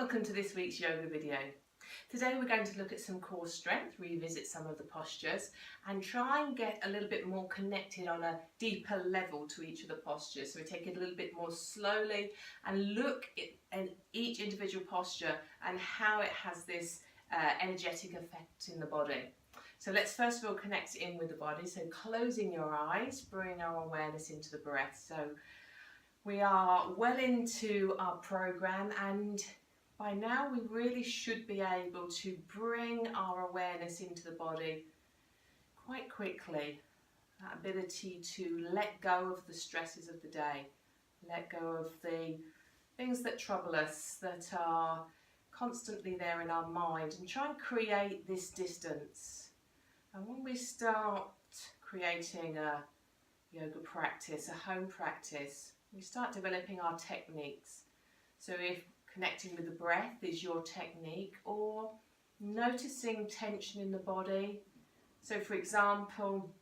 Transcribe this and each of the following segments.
Welcome to this week's yoga video. Today we're going to look at some core strength, revisit some of the postures and try and get a little bit more connected on a deeper level to each of the postures. So we take it a little bit more slowly and look at each individual posture and how it has this energetic effect in the body. So let's first of all connect in with the body. So closing your eyes, bring our awareness into the breath. So we are well into our program, and by now we really should be able to bring our awareness into the body quite quickly. That ability to let go of the stresses of the day, let go of the things that trouble us, that are constantly there in our mind, and try and create this distance. And when we start creating a yoga practice, a home practice, we start developing our techniques. So if connecting with the breath is your technique, or noticing tension in the body. So for example,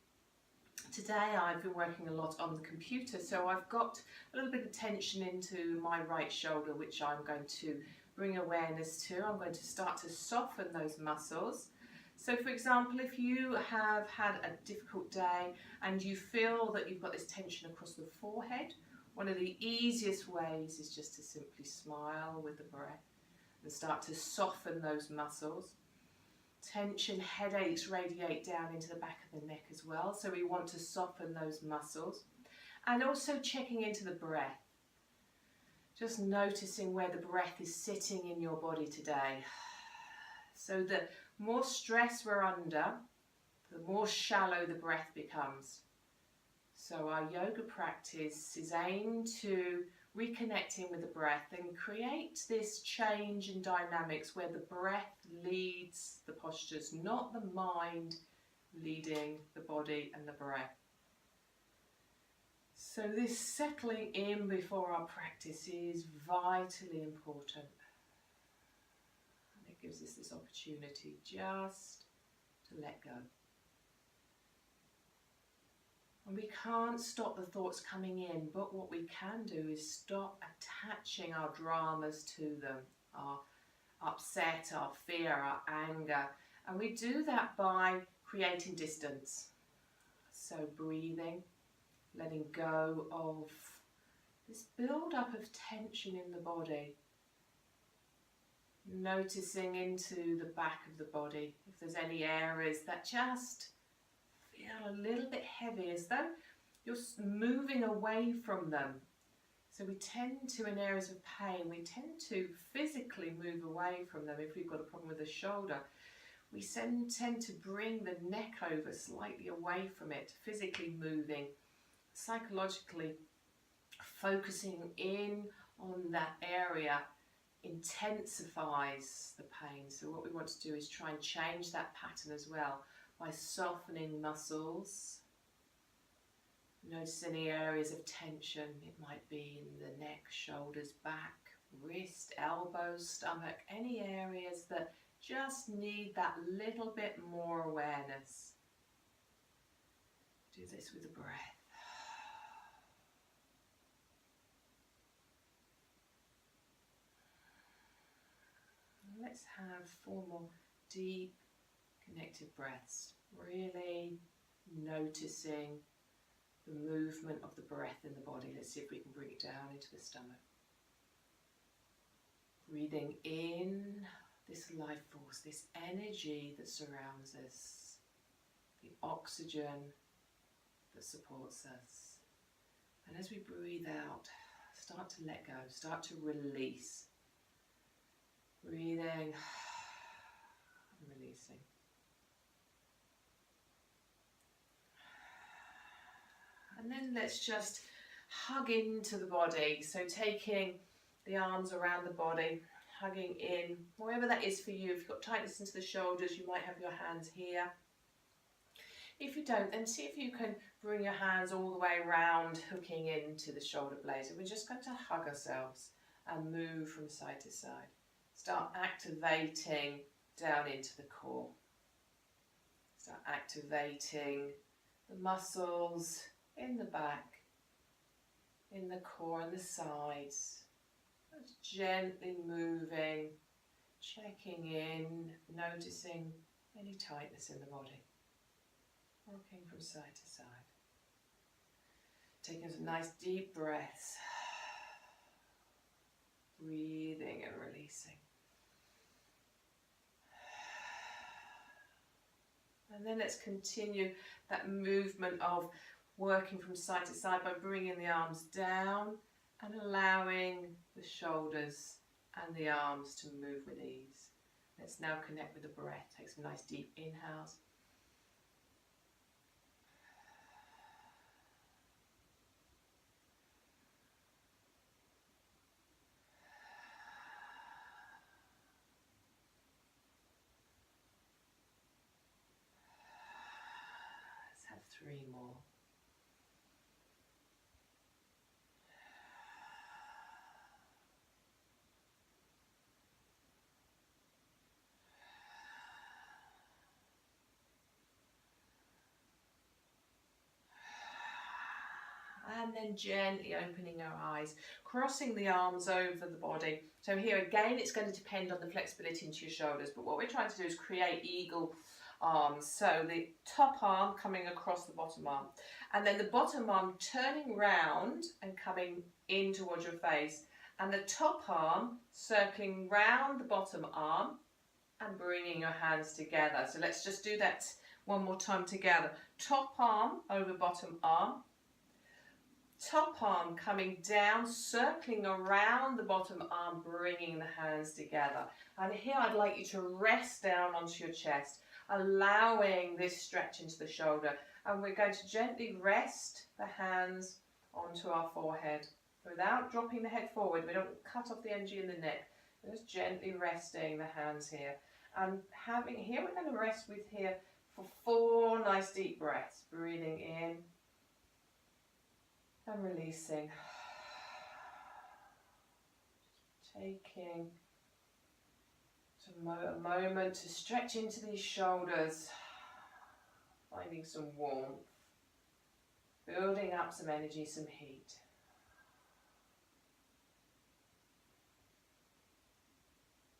today I've been working a lot on the computer, so I've got a little bit of tension into my right shoulder, which I'm going to bring awareness to. I'm going to start to soften those muscles. So for example, if you have had a difficult day and you feel that you've got this tension across the forehead, one of the easiest ways is just to simply smile with the breath and start to soften those muscles. Tension, headaches radiate down into the back of the neck as well, so we want to soften those muscles. And also checking into the breath. Just noticing where the breath is sitting in your body today. So the more stress we're under, the more shallow the breath becomes. So our yoga practice is aimed to reconnecting with the breath and create this change in dynamics where the breath leads the postures, not the mind leading the body and the breath. So this settling in before our practice is vitally important. And it gives us this opportunity just to let go. And we can't stop the thoughts coming in, but what we can do is stop attaching our dramas to them, our upset, our fear, our anger. And we do that by creating distance. So breathing, letting go of this build-up of tension in the body. Noticing into the back of the body, if there's any areas that just feel a little bit heavy, as though you're moving away from them. So we tend to, in areas of pain, we tend to physically move away from them. If we've got a problem with the shoulder, we tend to bring the neck over slightly away from it, physically moving. Psychologically, focusing in on that area intensifies the pain. So what we want to do is try and change that pattern as well, by softening muscles. Notice any areas of tension. It might be in the neck, shoulders, back, wrist, elbows, stomach, any areas that just need that little bit more awareness. Do this with the breath. Let's have 4 more deep connected breaths, really noticing the movement of the breath in the body. Let's see if we can bring it down into the stomach. Breathing in this life force, this energy that surrounds us, the oxygen that supports us. And as we breathe out, start to let go, start to release. Breathing and releasing. And then let's just hug into the body. So taking the arms around the body, hugging in, wherever that is for you. If you've got tightness into the shoulders, you might have your hands here. If you don't, then see if you can bring your hands all the way around, hooking into the shoulder blades. And we're just going to hug ourselves and move from side to side. Start activating down into the core. Start activating the muscles in the back, in the core and the sides, Just gently moving, checking in, noticing any tightness in the body. Rocking from side to side. Taking some nice deep breaths. Breathing and releasing. And then let's continue that movement of working from side to side by bringing the arms down and allowing the shoulders and the arms to move with ease. Let's now connect with the breath. Take some nice deep inhales. Let's have 3 more. And then gently opening our eyes, crossing the arms over the body. So here again, it's going to depend on the flexibility into your shoulders, but what we're trying to do is create eagle arms. So the top arm coming across the bottom arm, and then the bottom arm turning round and coming in towards your face, and the top arm circling round the bottom arm and bringing your hands together. So let's just do that one more time together. Top arm over bottom arm. Top arm coming down, circling around the bottom arm, bringing the hands together. And here I'd like you to rest down onto your chest, allowing this stretch into the shoulder. And we're going to gently rest the hands onto our forehead without dropping the head forward. We don't cut off the energy in the neck. We're just gently resting the hands here. And having here, we're going to rest with here for 4 nice deep breaths. Breathing in and releasing. Taking a moment to stretch into these shoulders, finding some warmth, building up some energy, some heat.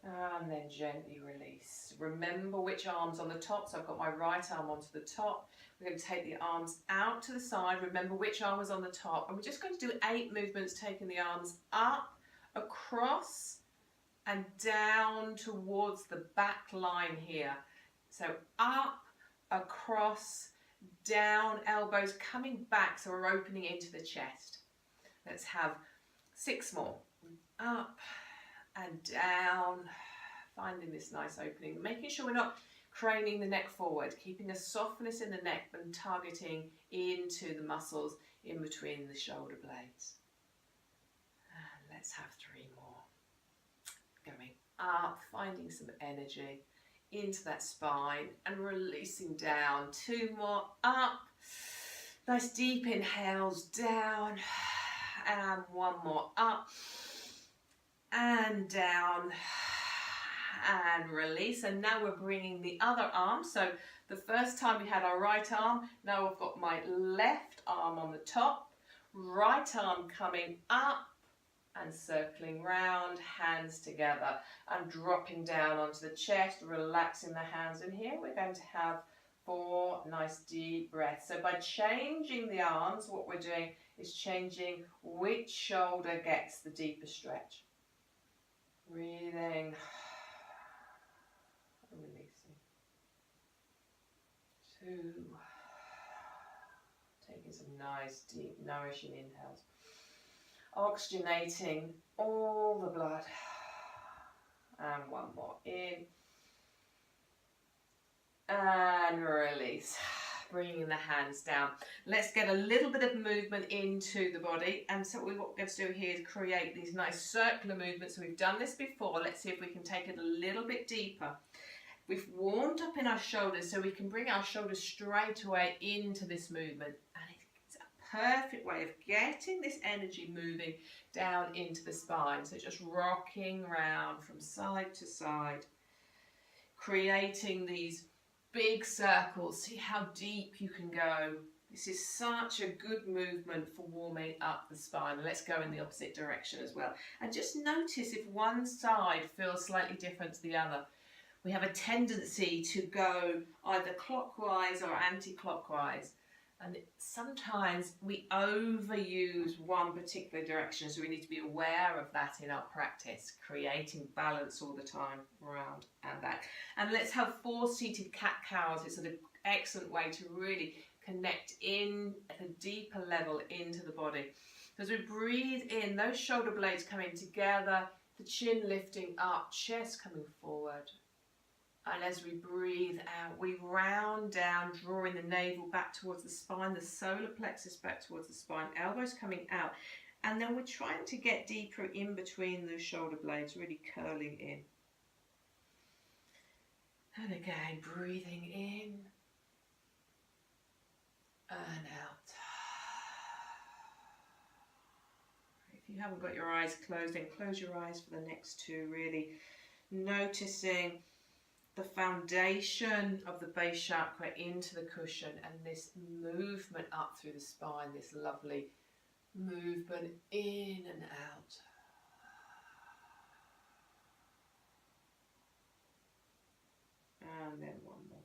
And then gently release. Remember which arm's on the top. So I've got my right arm onto the top. We're going to take the arms out to the side. Remember which arm was on the top. And we're just going to do 8 movements, taking the arms up, across, and down towards the back line here. So up, across, down, elbows coming back. So we're opening into the chest. Let's have 6 more. Up and down, finding this nice opening, making sure we're not craning the neck forward, keeping a softness in the neck and targeting into the muscles in between the shoulder blades. And let's have 3 more. Going up, finding some energy into that spine and releasing down. 2 more, up, nice deep inhales, down, and 1 more, up, and down, and release. And now we're bringing the other arm. So the first time we had our right arm, now I've got my left arm on the top, right arm coming up and circling round, hands together and dropping down onto the chest, relaxing the hands. And here we're going to have 4 nice deep breaths. So by changing the arms, what we're doing is changing which shoulder gets the deeper stretch. Breathing and releasing. 2. Taking some nice, deep, nourishing inhales. Oxygenating all the blood. And 1 more in. And release. Bringing the hands down. Let's get a little bit of movement into the body. And so what we're going to do here is create these nice circular movements. So we've done this before. Let's see if we can take it a little bit deeper. We've warmed up in our shoulders so we can bring our shoulders straight away into this movement. And it's a perfect way of getting this energy moving down into the spine. So just rocking around from side to side, creating these big circles. See how deep you can go. This is such a good movement for warming up the spine. Let's go in the opposite direction as well. And just notice if one side feels slightly different to the other. We have a tendency to go either clockwise or anti-clockwise. And sometimes we overuse one particular direction, so we need to be aware of that in our practice, creating balance all the time, round and back. And let's have 4 seated cat-cows. It's an excellent way to really connect in at a deeper level into the body. As we breathe in, those shoulder blades coming together, the chin lifting up, chest coming forward. And as we breathe out, we round down, drawing the navel back towards the spine, the solar plexus back towards the spine, elbows coming out. And then we're trying to get deeper in between those shoulder blades, really curling in. And again, breathing in and out. If you haven't got your eyes closed, then close your eyes for the next 2, really noticing the foundation of the base chakra into the cushion and this movement up through the spine, this lovely movement in and out. And then one more.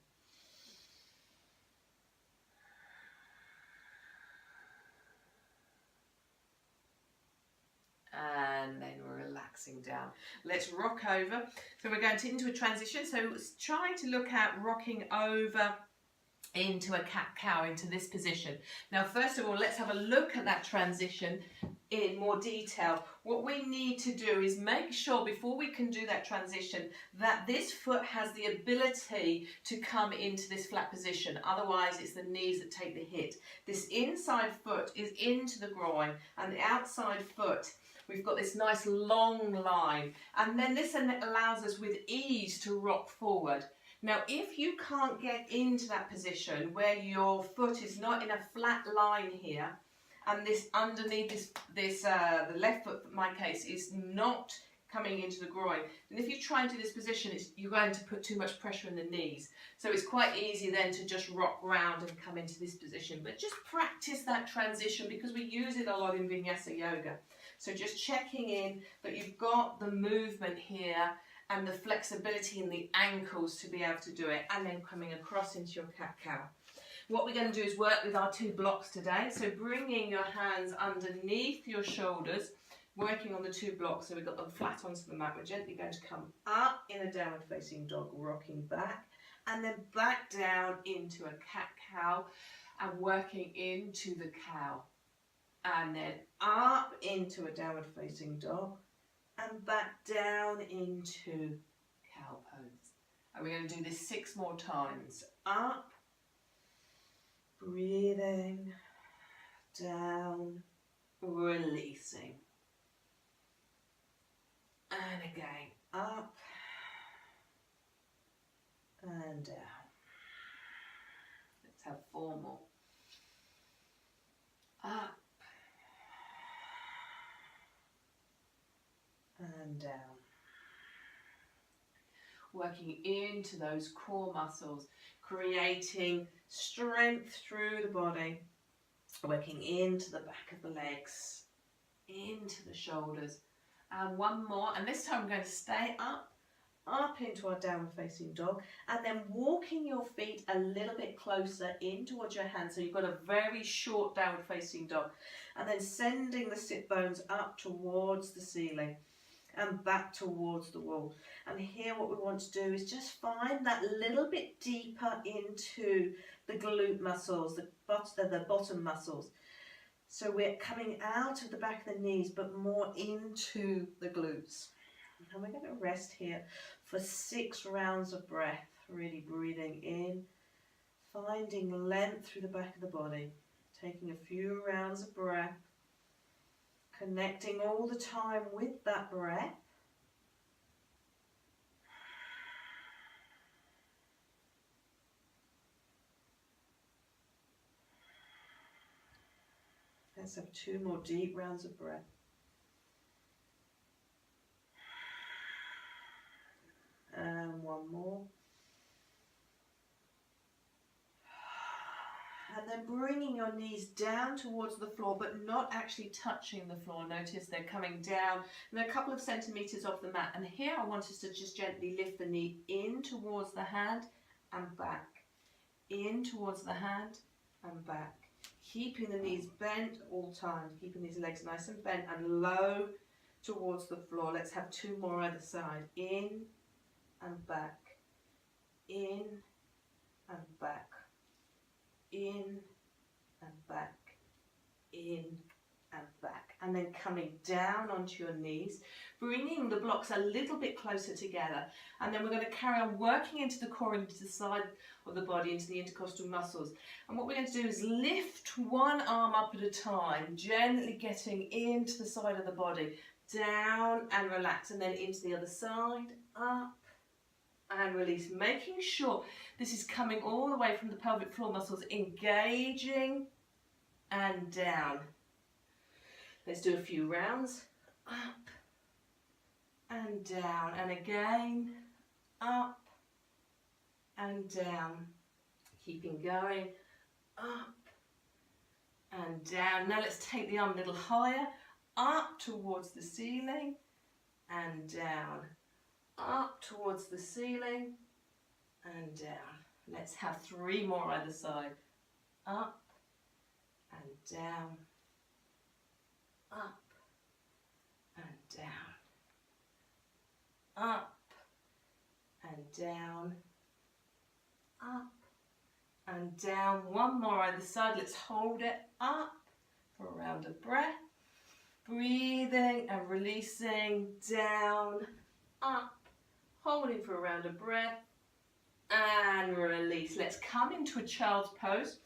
And then we're relaxing down. Let's rock over. So we're going into a transition. So try to look at rocking over into a cat-cow, into this position. Now, first of all, let's have a look at that transition in more detail. What we need to do is make sure before we can do that transition that this foot has the ability to come into this flat position. Otherwise, it's the knees that take the hit. This inside foot is into the groin, and the outside foot, we've got this nice long line. And then this allows us with ease to rock forward. Now, if you can't get into that position where your foot is not in a flat line here, and this underneath the left foot, in my case, is not coming into the groin, and if you try and do this position, you're going to put too much pressure in the knees. So it's quite easy then to just rock round and come into this position. But just practice that transition because we use it a lot in Vinyasa Yoga. So just checking in that you've got the movement here and the flexibility in the ankles to be able to do it, and then coming across into your cat-cow. What we're going to do is work with our 2 blocks today. So bringing your hands underneath your shoulders, working on the 2 blocks. So we've got them flat onto the mat. We're gently going to come up in a downward facing dog, rocking back, and then back down into a cat-cow and working into the cow. And then up into a downward facing dog, and back down into cow pose. And we're going to do this 6 more times. Up, breathing, down, releasing. And again, up and down. Let's have 4 more. Up and down. Working into those core muscles, creating strength through the body, working into the back of the legs, into the shoulders. And 1 more, and this time I'm going to stay up into our downward facing dog, and then walking your feet a little bit closer in towards your hands, so you've got a very short downward facing dog, and then sending the sit bones up towards the ceiling and back towards the wall. And here what we want to do is just find that little bit deeper into the glute muscles, the bottom muscles. So we're coming out of the back of the knees, but more into the glutes. And we're going to rest here for 6 rounds of breath, really breathing in, finding length through the back of the body, taking a few rounds of breath, connecting all the time with that breath. Let's have 2 more deep rounds of breath. And 1 more. And then bringing your knees down towards the floor, but not actually touching the floor. Notice they're coming down and they're a couple of centimeters off the mat. And here I want us to just gently lift the knee in towards the hand and back. In towards the hand and back. Keeping the knees bent all times, keeping these legs nice and bent and low towards the floor. Let's have 2 more either side. In and back. In and back. In and back, in and back, and then coming down onto your knees, bringing the blocks a little bit closer together, and then we're going to carry on working into the core, into the side of the body, into the intercostal muscles. And what we're going to do is lift one arm up at a time, gently getting into the side of the body, down and relax, and then into the other side, up and release, making sure this is coming all the way from the pelvic floor muscles, engaging and down. Let's do a few rounds. Up and down, and again, up and down. Keeping going, up and down. Now let's take the arm a little higher, up towards the ceiling and down. Up towards the ceiling and down. Let's have 3 more either side. Up and down. Up and down. Up and down. Up and down. 1 more either side. Let's hold it up for a round of breath. Breathing and releasing, down, up. Holding for a round of breath and release. Let's come into a child's pose,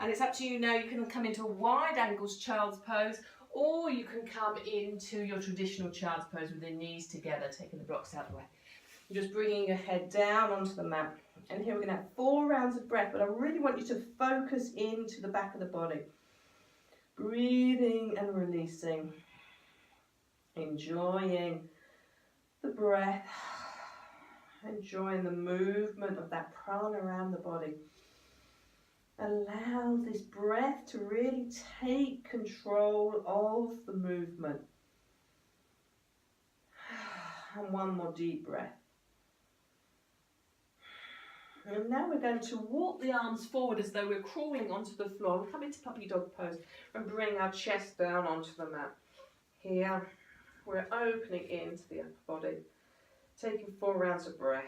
and it's up to you now. You can come into a wide angles child's pose, or you can come into your traditional child's pose with your knees together, taking the blocks out of the way. You're just bringing your head down onto the mat, and here we're going to have 4 rounds of breath, but I really want you to focus into the back of the body, breathing and releasing, enjoying the breath. Enjoying the movement of that prana around the body. Allow this breath to really take control of the movement. And 1 more deep breath. And now we're going to walk the arms forward as though we're crawling onto the floor. We'll come into puppy dog pose and bring our chest down onto the mat. Here, we're opening into the upper body. Taking 4 rounds of breath.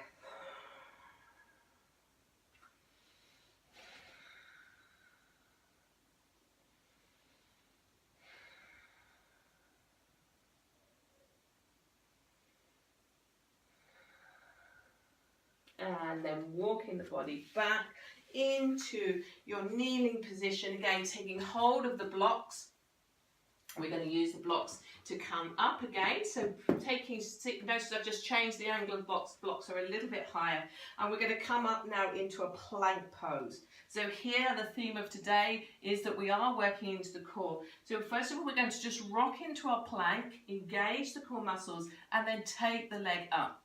And then walking the body back into your kneeling position. Again, taking hold of the blocks. We're going to use the blocks to come up again. So notice I've just changed the angle of the blocks. Blocks are a little bit higher. And we're going to come up now into a plank pose. So here the theme of today is that we are working into the core. So first of all, we're going to just rock into our plank, engage the core muscles, and then take the leg up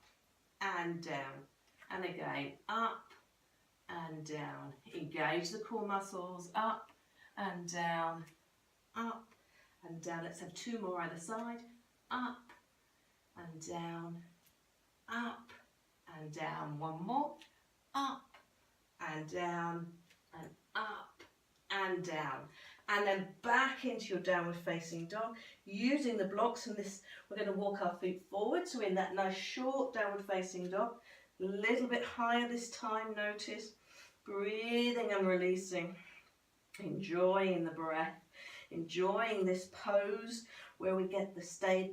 and down. And again, up and down. Engage the core muscles, up and down, up and down. Let's have 2 more either side. Up and down, up and down. 1 more. Up and down and up and down. And then back into your downward facing dog. Using the blocks, and this, we're going to walk our feet forward. So in that nice short downward facing dog. A little bit higher this time, notice. Breathing and releasing. Enjoying the breath. Enjoying this pose where we get the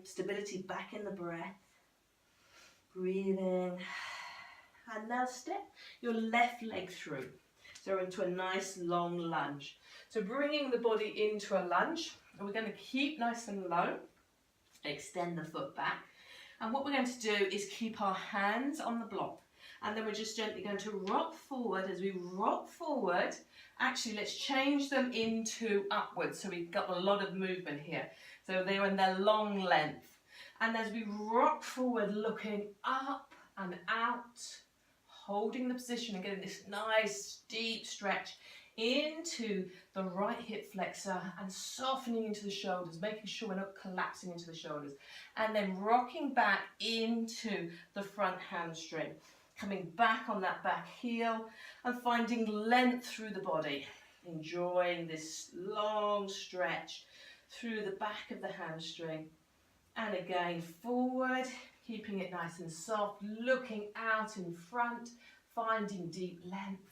stability back in the breath. Breathing. And now step your left leg through. So into a nice long lunge. So bringing the body into a lunge. And we're going to keep nice and low. Extend the foot back. And what we're going to do is keep our hands on the block. And then we're just gently going to rock forward. As we rock forward, actually let's change them into upwards. So we've got a lot of movement here. So they're in their long length. And as we rock forward, looking up and out, holding the position and getting this nice deep stretch into the right hip flexor and softening into the shoulders, making sure we're not collapsing into the shoulders. And then rocking back into the front hamstring, coming back on that back heel and finding length through the body. Enjoying this long stretch through the back of the hamstring. And again, forward, keeping it nice and soft, looking out in front, finding deep length.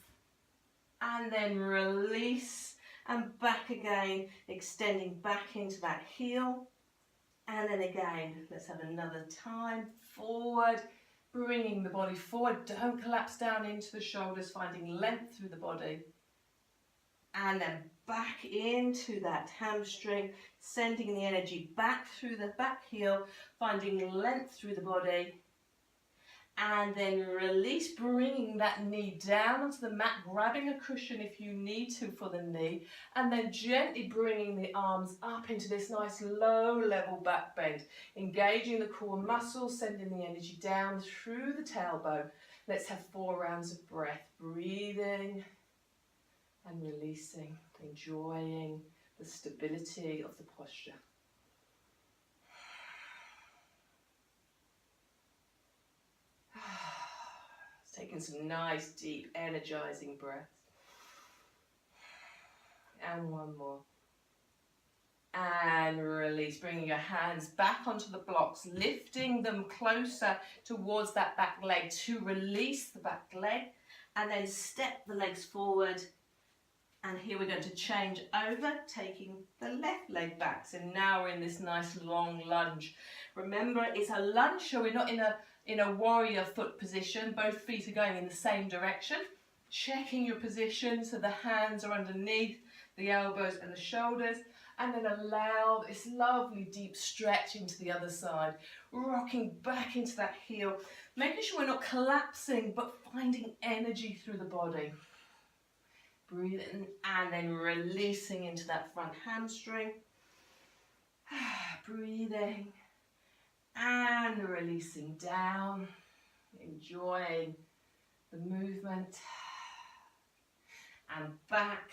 And then release and back again, extending back into that heel. And then again, let's have another time, forward, bringing the body forward. Don't collapse down into the shoulders, finding length through the body. And then back into that hamstring, sending the energy back through the back heel, finding length through the body. And then release, bringing that knee down onto the mat, grabbing a cushion if you need to for the knee, and then gently bringing the arms up into this nice low level back bend, engaging the core muscles, sending the energy down through the tailbone. Let's have 4 rounds of breath, breathing and releasing, enjoying the stability of the posture. Taking some nice, deep, energizing breaths. And one more. And release, bringing your hands back onto the blocks, lifting them closer towards that back leg to release the back leg. And then step the legs forward. And here we're going to change over, taking the left leg back. So now we're in this nice long lunge. Remember, it's a lunge, so we're not in a warrior foot position. Both feet are going in the same direction. Checking your position so the hands are underneath the elbows and the shoulders. And then allow this lovely deep stretch into the other side. Rocking back into that heel. Making sure we're not collapsing, but finding energy through the body. Breathe in and then releasing into that front hamstring. Breathing and releasing down. Enjoying the movement. And back.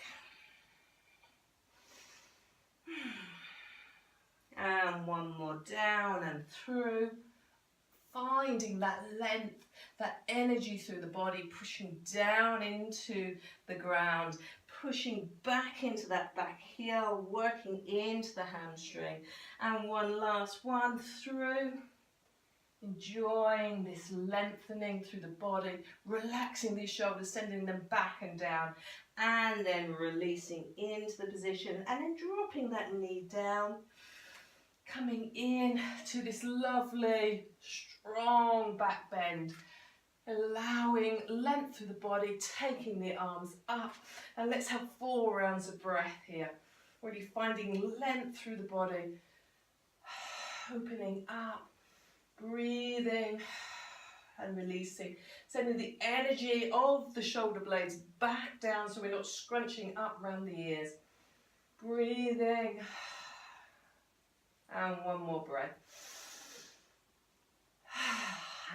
And one more down and through. Finding that length, that energy through the body, pushing down into the ground, pushing back into that back heel, working into the hamstring. And one last one through. Enjoying this lengthening through the body, relaxing these shoulders, sending them back and down, and then releasing into the position, and then dropping that knee down. Coming in to this lovely, strong back bend, allowing length through the body, taking the arms up. And let's have 4 rounds of breath here. Really finding length through the body, opening up, breathing and releasing. Sending the energy of the shoulder blades back down so we're not scrunching up around the ears. Breathing. And one more breath.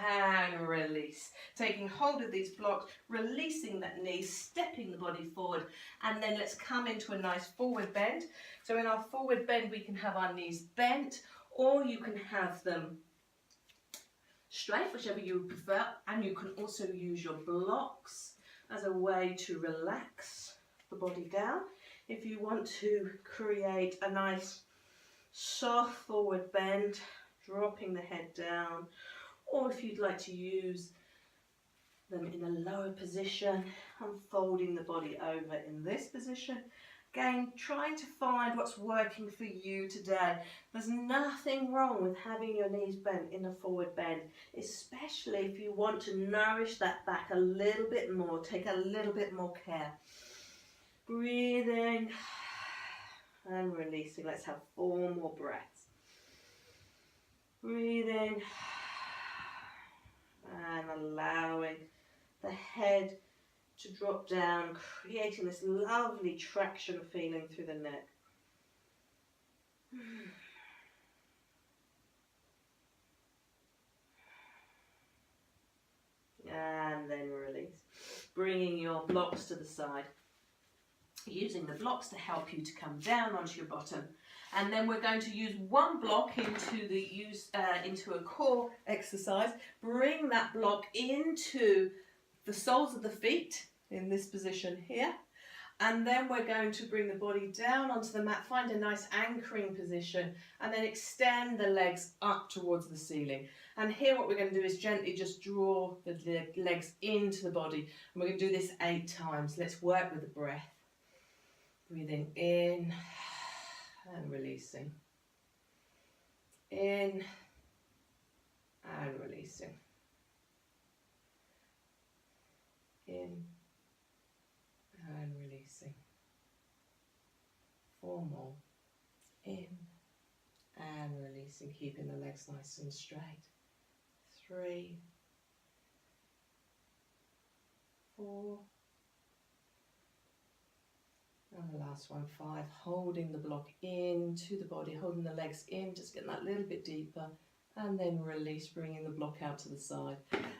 And release. Taking hold of these blocks, releasing that knee, stepping the body forward. And then let's come into a nice forward bend. So in our forward bend, we can have our knees bent, or you can have them straight, whichever you prefer. And you can also use your blocks as a way to relax the body down. If you want to create a nice soft forward bend, dropping the head down, or if you'd like to use them in a lower position and folding the body over in this position. Again, trying to find what's working for you today. There's nothing wrong with having your knees bent in a forward bend, especially if you want to nourish that back a little bit more, take a little bit more care. Breathing and releasing. Let's have 4 more breaths. Breathing and allowing the head to drop down, creating this lovely traction feeling through the neck. And then release. Bringing your blocks to the side. using the blocks to help you to come down onto your bottom. And then we're going to use one block into a core exercise. Bring that block into the soles of the feet in this position here. And then we're going to bring the body down onto the mat, find a nice anchoring position, and then extend the legs up towards the ceiling. And here what we're going to do is gently just draw the legs into the body. And we're going to do this 8 times. Let's work with the breath. Breathing in and releasing. In and releasing. In and releasing. 4 more. In and releasing, keeping the legs nice and straight. 3, 4, and the last one, 5. Holding the block into the body, holding the legs in, just getting that little bit deeper, and then release, bringing the block out to the side.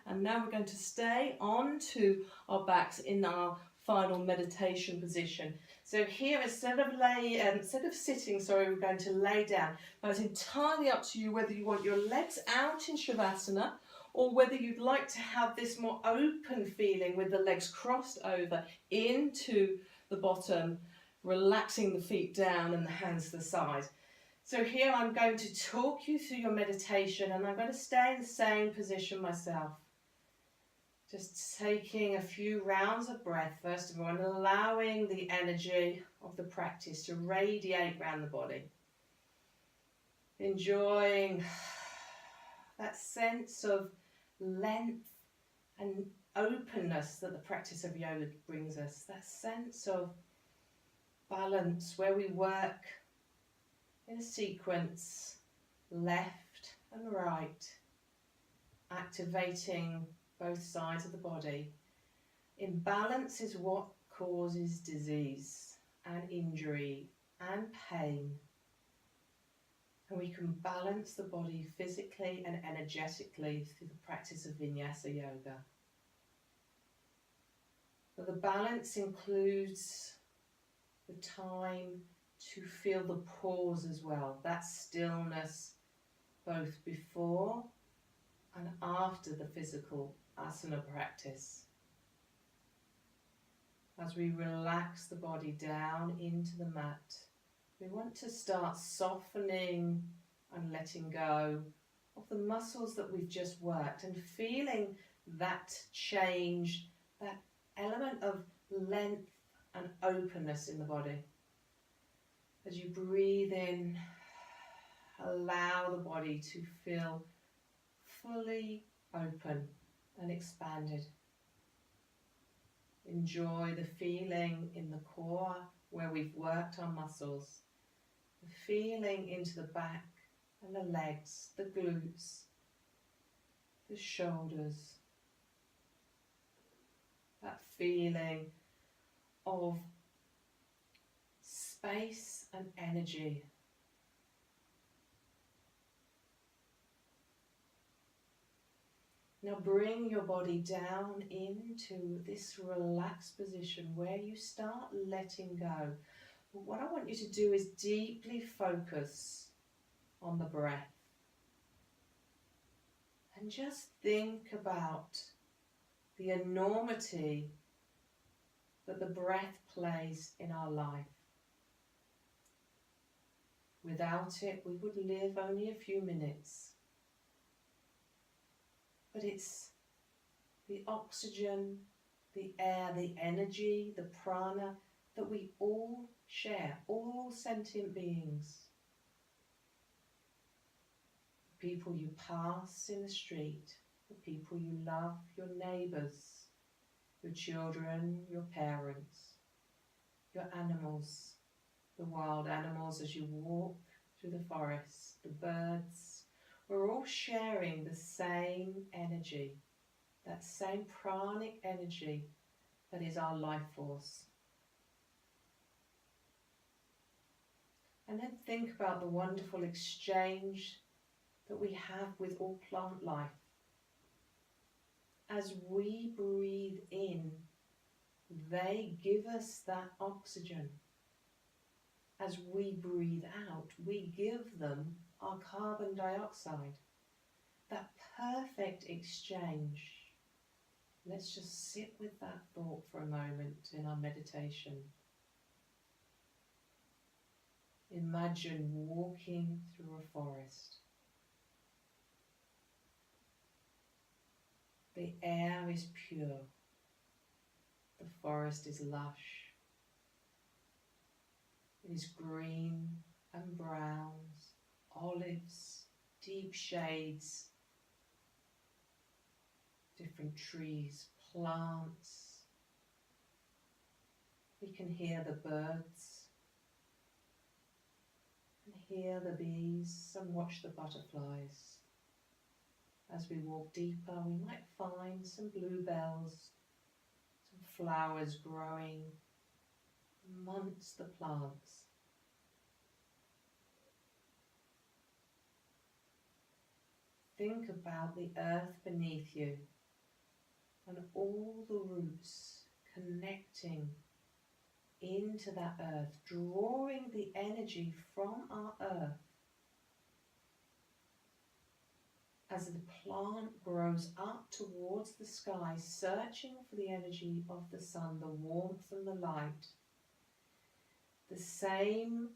And now we're going to stay onto our backs in our final meditation position. So here, instead of sitting, we're going to lay down. Now it's entirely up to you whether you want your legs out in Shavasana or whether you'd like to have this more open feeling with the legs crossed over into the bottom, relaxing the feet down and the hands to the side. So here I'm going to talk you through your meditation, and I'm going to stay in the same position myself. Just taking a few rounds of breath first of all, and allowing the energy of the practice to radiate around the body. Enjoying that sense of length and openness that the practice of yoga brings us. That sense of balance where we work in a sequence, left and right, activating both sides of the body. Imbalance is what causes disease and injury and pain. And we can balance the body physically and energetically through the practice of Vinyasa Yoga. But the balance includes the time to feel the pause as well, that stillness both before and after the physical asana practice. As we relax the body down into the mat, we want to start softening and letting go of the muscles that we've just worked and feeling that change, that element of length and openness in the body. As you breathe in, allow the body to feel fully open and expanded. Enjoy the feeling in the core where we've worked our muscles, the feeling into the back and the legs, the glutes, the shoulders, that feeling of space and energy. Now bring your body down into this relaxed position where you start letting go. But what I want you to do is deeply focus on the breath. And just think about the enormity that the breath plays in our life. Without it, we would live only a few minutes. But it's the oxygen, the air, the energy, the prana that we all share, all sentient beings. The people you pass in the street, the people you love, your neighbours, your children, your parents, your animals, the wild animals as you walk through the forest, the birds. We're all sharing the same energy, that same pranic energy that is our life force. And then think about the wonderful exchange that we have with all plant life. As we breathe in They give us that oxygen. As we breathe out, we give them our carbon dioxide. That perfect exchange. Let's just sit with that thought for a moment in our meditation. Imagine walking through a forest. The air is pure. The forest is lush. It is green and browns, olives, deep shades, different trees, plants. We can hear the birds and hear the bees and watch the butterflies. As we walk deeper, we might find some bluebells, some flowers growing amongst the plants. Think about the earth beneath you and all the roots connecting into that earth, drawing the energy from our earth. As the plant grows up towards the sky, searching for the energy of the sun, the warmth and the light, the same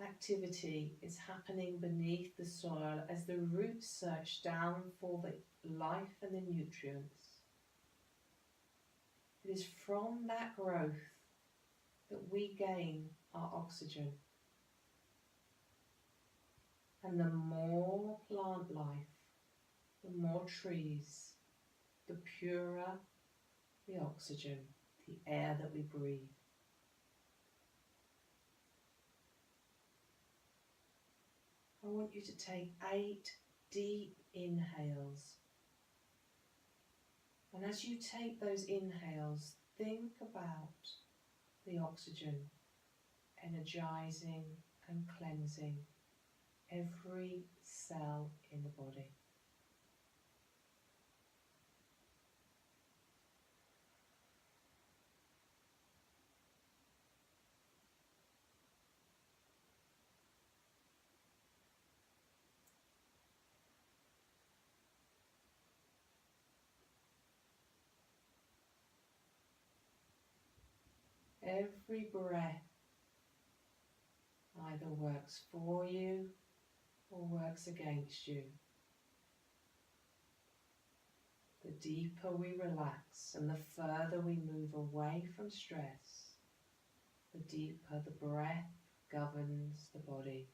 activity is happening beneath the soil as the roots search down for the life and the nutrients. It is from that growth that we gain our oxygen. And the more plant life, the more trees, the purer the oxygen, the air that we breathe. I want you to take 8 deep inhales. And as you take those inhales, think about the oxygen energizing and cleansing every cell in the body. Every breath either works for you or works against you. The deeper we relax and the further we move away from stress, the deeper the breath governs the body.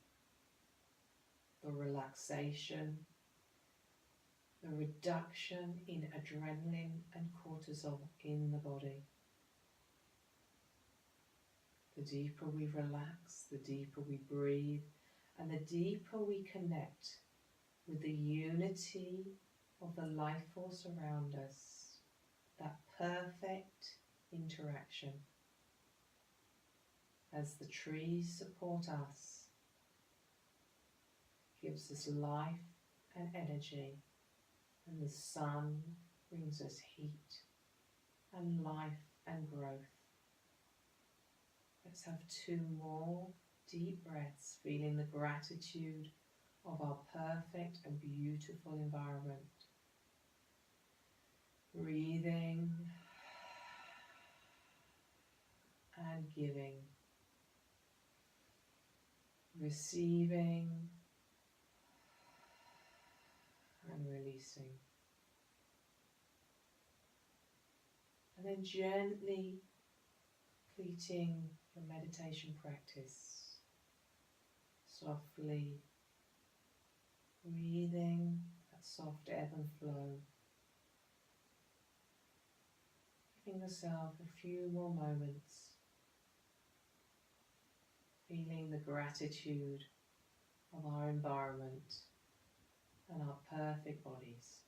The relaxation, the reduction in adrenaline and cortisol in the body. The deeper we relax, the deeper we breathe, and the deeper we connect with the unity of the life force around us, that perfect interaction. As the trees support us, gives us life and energy, and the sun brings us heat and life and growth. Let's have 2 more deep breaths, feeling the gratitude of our perfect and beautiful environment. Breathing and giving. Receiving and releasing. And then gently completing your meditation practice, softly breathing that soft ebb and flow, giving yourself a few more moments, feeling the gratitude of our environment and our perfect bodies.